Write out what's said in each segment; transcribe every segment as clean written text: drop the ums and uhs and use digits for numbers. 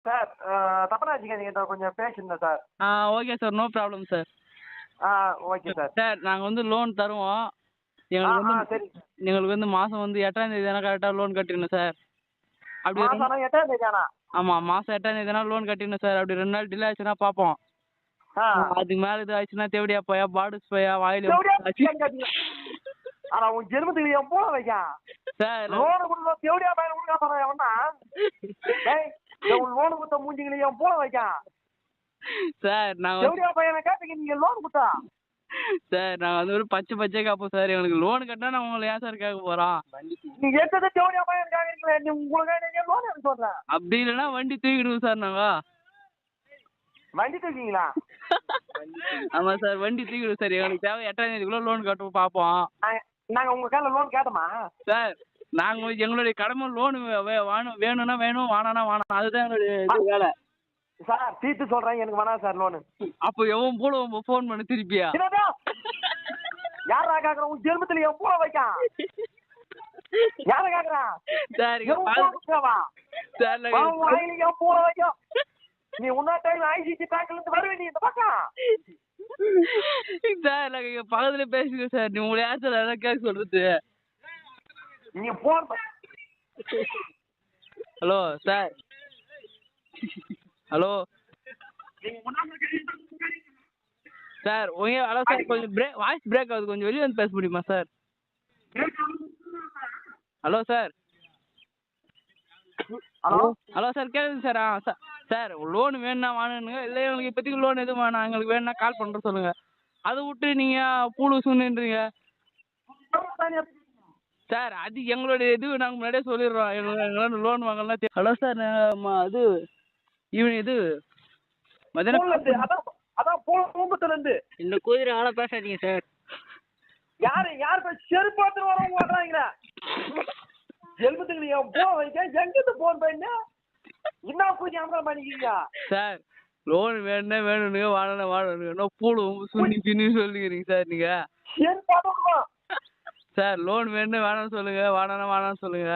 Sir தப்பா வச்சுக்காதீங்க, கொஞ்சம் பேசியிருந்தேன் sir. Okay sir, no problem sir. Okay sir. Sir நாங்கள் வந்து லோன் தருவோம். எங்களுக்கு வந்து சரி. எங்களுக்கு வந்து மாதம் வந்து 8ஆம் தேதி தானே கரெக்டாக லோன் கட்டிடணும் சார். அப்படி மாதம் 8ஆம் தேதி தானா? ஆமாம், மாதம் 8ஆம் தேதி தானே லோன் கட்டிடணும் சார். அப்படி 2 நாள் டிலே ஆச்சுன்னா பார்ப்போம். அதுக்கு மேலே இது ஆச்சுன்னா தேவடியா போயா பாடுஸ் போயா வாயில ஆனா உன் ஜென்மத்துக்கு என் போன வைக்க சார். லோனு கொடுக்க தேவடியா பையன் கொடுக்க போறேன் எவனா? லோனு கொடுத்த மூஞ்சிங்களே என் போன வைக்க சார். நாங்கள் தேவடியா பையனை கேட்டுக்க, நீங்க லோன் கொடுத்தா சார் நாங்கள் வந்து ஒரு பச்சை காப்போம் சார். எங்களுக்கு லோன் கட்டினா நான் உங்களை ஏன் சார் கேட்க போகிறோம்? நீங்க எடுத்தது தேவடியா பையன் கேட்கறீங்களே, நீ உங்களுக்கு லோன் எடுத்து சொல்றேன். அப்படி இல்லைன்னா வண்டி தூக்கிடுவோம் சார். நாங்கள் வண்டி தூக்கிங்களா? ஆமாம் சார், வண்டி தூக்கிடுவோம் சார். எங்களுக்கு தேவை 8ஆம் தேதிக்குள்ளே லோன் கட்டுவோம் பார்ப்போம். நாங்க உங்க கையில லோன் கேட்டோமா சார்? நாங்கள் எங்களுடைய கடமை லோனு வேணும்னா வேணும், வானானா வானா, அதுதான் எங்களுடைய வேலை சார். தீர்த்து சொல்றேன், எனக்கு வேணாம் சார் லோனு. அப்போ எவன் போல ஃபோன் பண்ண திருப்பியா? யாரா கேக்குறேன்? உன் ஜென்மத்துல என் பூனை வைக்க யார கேக்குறான் சார்? சார் என் பூனை வைக்கும். நீ உன்னா டைம் ஐசிசி பேங்க்ல இருந்து வருவே நீ இந்த பக்கம். சார் நாங்க இங்க பக்கத்துல பேசுங்க சார். நீ உங்களை யார் சார் அதான் கேட்க சொல்றது? நீங்க phone. Hello sir. Hello sir. Hello sir, கொஞ்சம் வாய்ஸ் பிரேக் ஆகுது, கொஞ்சம் வெளியே வந்து பேச முடியுமா sir? Hello sir. Hello hello sir, கேட்குது சார். சார் லோன் வேணும்னா வாணுங்க, இல்லை எங்களுக்கு இப்போதைக்கு லோன் எதுவும் வேணாம், எங்களுக்கு வேணும்னா கால் பண்ணுறோம் சொல்லுங்கள். அதை விட்டு நீங்கள் பூலு சுண்ணுன்றீங்க சார். அது எங்களுடைய இது, நாங்கள் முன்னாடியே சொல்லிடுறோம். எங்களால் லோன் வாங்கலாம். ஹலோ சார், இது இது மதியானம் இந்த குதிரை ஆளை பேசாதீங்க சார். யார் செருப்பாத்து வரவங்க எழுபத்துக்கு என் போன் வைக்க எங்கிட்டு போன் பண்ண என்ன பூஜை அமரம் பண்ணிக்கிறீங்க சார்? லோன் வேணும்னா வேணுங்க, வாழணுங்க பூலும் சுண்ணி பின்னி சொல்லிக்கிறீங்க சார். நீங்க சார் லோன் வேணும்னா வேணாம்னு சொல்லுங்க, வாழான்னு சொல்லுங்க.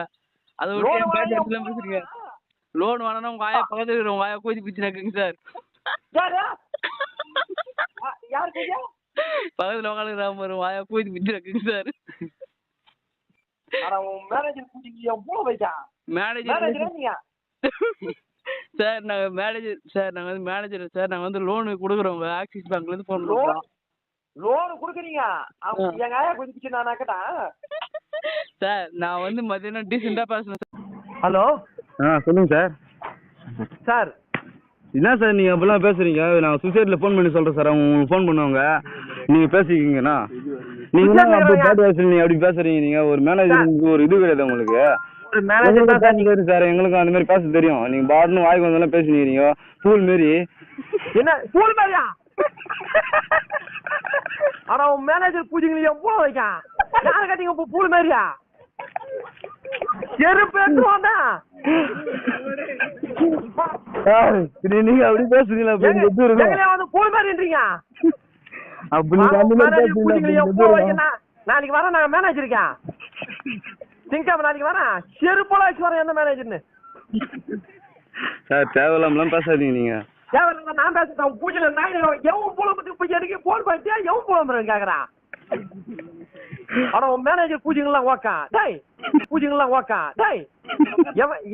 அதை விட்டு பேசுறீங்க. லோன் வேணாம்னா உங்க ஆயா பக்கத்துல இருக்கிற உங்க ஆயா கோச்சி பிச்சு நக்குங்க சார். பக்கத்துல உட்காந்துக்கிறா பாரு, ஆயா கோச்சி பிச்சு நக்குங்க சார். சார் நாங்கள் மேனேஜர் சார். நாங்கள் வந்து மேனேஜர் சார். நாங்கள் வந்து லோனு கொடுக்குறோம் ஆக்சிஸ் பேங்க்ல இருந்து ஃபோன் பண்ணுறோம். லோனு கொடுக்குறீங்க? எங்க ஆயா கொஞ்சம் நான் கேட்டேன் சார். நான் வந்து மத்தியானம் டீசெண்டாக பேசுனேன் சார். ஹலோ சொல்லுங்க சார். சார் என்ன சார் நீங்கள் அப்படிலாம் பேசுறீங்க? நான் சுசைட்டில் ஃபோன் பண்ணி சொல்கிறேன் சார். அவங்க உங்களுக்கு ஃபோன் பண்ணுவாங்க, நீங்கள் பேசிக்கிங்கண்ணா. நீங்கள் நீங்கள் அப்படி பேசுறீங்க? நீங்கள் ஒரு மேனேஜருக்கு ஒரு இது கிடையாது உங்களுக்கு? ஒரு மேனேஜர் தான் சார். எங்களுக்கும் அந்த மாதிரி பேச தெரியும். நீங்கள் பாட்டுன்னு வாய்க்கு வந்தெல்லாம் பேசினீங்க பூல் மாரி. என்ன பூல் மாதிரியா? ஆனா உன் மேனேஜர் பூஜைங்களே பூ வைக்க யார கட்டிங்க பூல் மாதிரியா? செருப்பு எடுத்து வந்தா நீங்க அப்படி பேசுறீங்களா? வந்து பூல் மாதிரின்றீங்க. நாளைக்கு வரேன், நாங்க மேனேஜர் இருக்கேன். திங்காம நாளைக்கு வரேன், செருப்பெல்லாம் வச்சு வரேன். எந்த மேனேஜர்னு சார் தேவையில்லாமலாம் பேசாதீங்க. நீங்க தேவையில்ல நான் பேசுறேன். பூஜையில நான் எவன் பூலம்பத்துக்கு பூஜை எடுக்க போன் பண்ணிட்டியா? எவன் பூலம்புறேன்னு கேக்குறான். ஆனா உன் மேனேஜர் பூஜைங்கெல்லாம் ஓக்கா டேய், பூஜைங்கெல்லாம் ஓக்கா டேய்.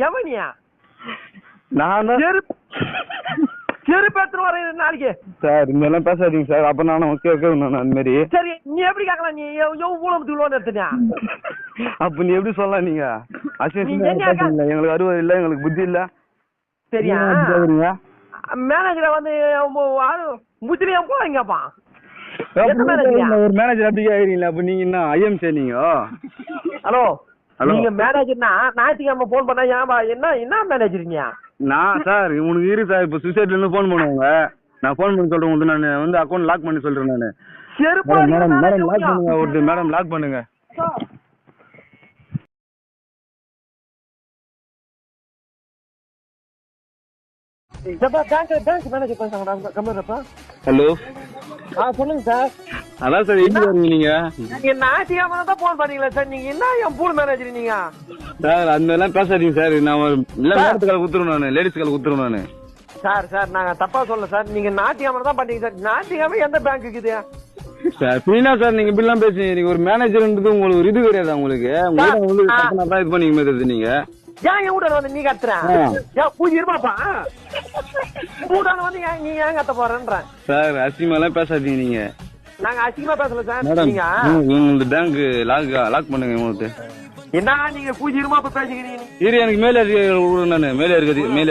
எவனியா? நான் செருப்பு எடுத்துட்டு வரேன் நாளைக்கு. சார் இந்த எல்லாம் பேசாதீங்க சார். அப்ப நானும் ஓகே நான் அந்த மாதிரி. சரி நீ எப்படி கேட்கலாம்? நீ எவன் பூலம்பத்துக்கு லோன் எடுத்துட்டியா? அப்ப நீ எப்படி சொல்லலாம்? நீங்க எங்களுக்கு அறுபது இல்ல, எங்களுக்கு புத்தி இல்ல. சரியா? மேனேஜரை வந்து முத்திரியா போவாங்கப்பான். ஒரு மேனேஜர் அப்படி கேக்குறீங்களா? அப்ப நீங்க என்ன ஐஎம்சி நீங்க? ஹலோ நீங்க மேனேஜர்னா ஞாயிற்றுக்கிழமை போன் பண்ணா என்ன மேனேஜருங்க? நான் சார் உனக்கு இரு சார். இப்ப சுசைட்ல இருந்து போன் பண்ணுவாங்க, நான் போன் பண்ணி சொல்றேன் உங்களுக்கு. நான் வந்து அக்கௌண்ட் லாக் பண்ணி சொல்றேன். நான் மேடம் லாக் பண்ணுங்க. ஒரு மேடம் லாக் பண்ணுங்க. பேங்க் மேனேஜர் பேசுறாங்க. ஹலோ சொல்லுங்க சார். அதான் சார் எப்படி வரீங்க நீங்க? நீங்க ஞாயிற்றுக்கிழமை தான் போன் பண்ணீங்களா சார்? நீங்க என்ன என் பூல் மேனேஜர் நீங்க? சார் அந்த எல்லாம் பேசாதீங்க சார். நான் ஒரு இல்ல நேரத்துக்கால குத்துருவேன் நானு, லேடிஸ்கால குத்துருவேன் நானு. சார் நாங்க தப்பா சொல்ல சார். நீங்க ஞாயிற்றுக்கிழமை தான் பண்ணீங்க சார். ஞாயிற்றுக்கிழமை எந்த பேங்க் இருக்குது சார்? பின்னா சார் நீங்க இப்படிலாம் பேசுறீங்க. நீங்க ஒரு மேனேஜர்ன்றது உங்களுக்கு ஒரு இது கிடையாது. உங்களுக்கு உங்களுக்கு இது பண்ணிக்க நீங்க ஏன் என் வீட்டான வந்து நீ கத்துறேன்? ஏன் பூஜை இருப்பாப்பா வீட்டான வந்து நீங்க ஏன் கத்த போறேன்ற? சார் அசிங்கமா எல்லாம் பேசாதீங்க நீங்க. நாங்க அசிங்கமா பேசல சார். மேடம் நீங்க உங்க பேங்க் லாக் பண்ணுங்க உங்களுக்கு. என்ன நீங்க பூஜை இருமாப்ப பேசுகிறீங்க? சரி எனக்கு மேலே அதிகாரிகள் நானு மேலே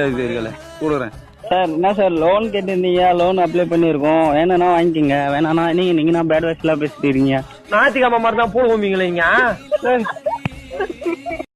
அதிகாரிகளை கூடுறேன். சார் என்ன சார் லோன் கேட்டிருந்தீங்க, லோன் அப்ளை பண்ணிருக்கோம். வேணானா வாங்கிக்கோங்க, வேணானா நீங்க பேட் வாய்ஸ் எல்லாம் பேசிட்டு இருக்கீங்க. ஞாயிற்றுக்கிழமை மாதிரி தான் போடுவீங்களே இங்க.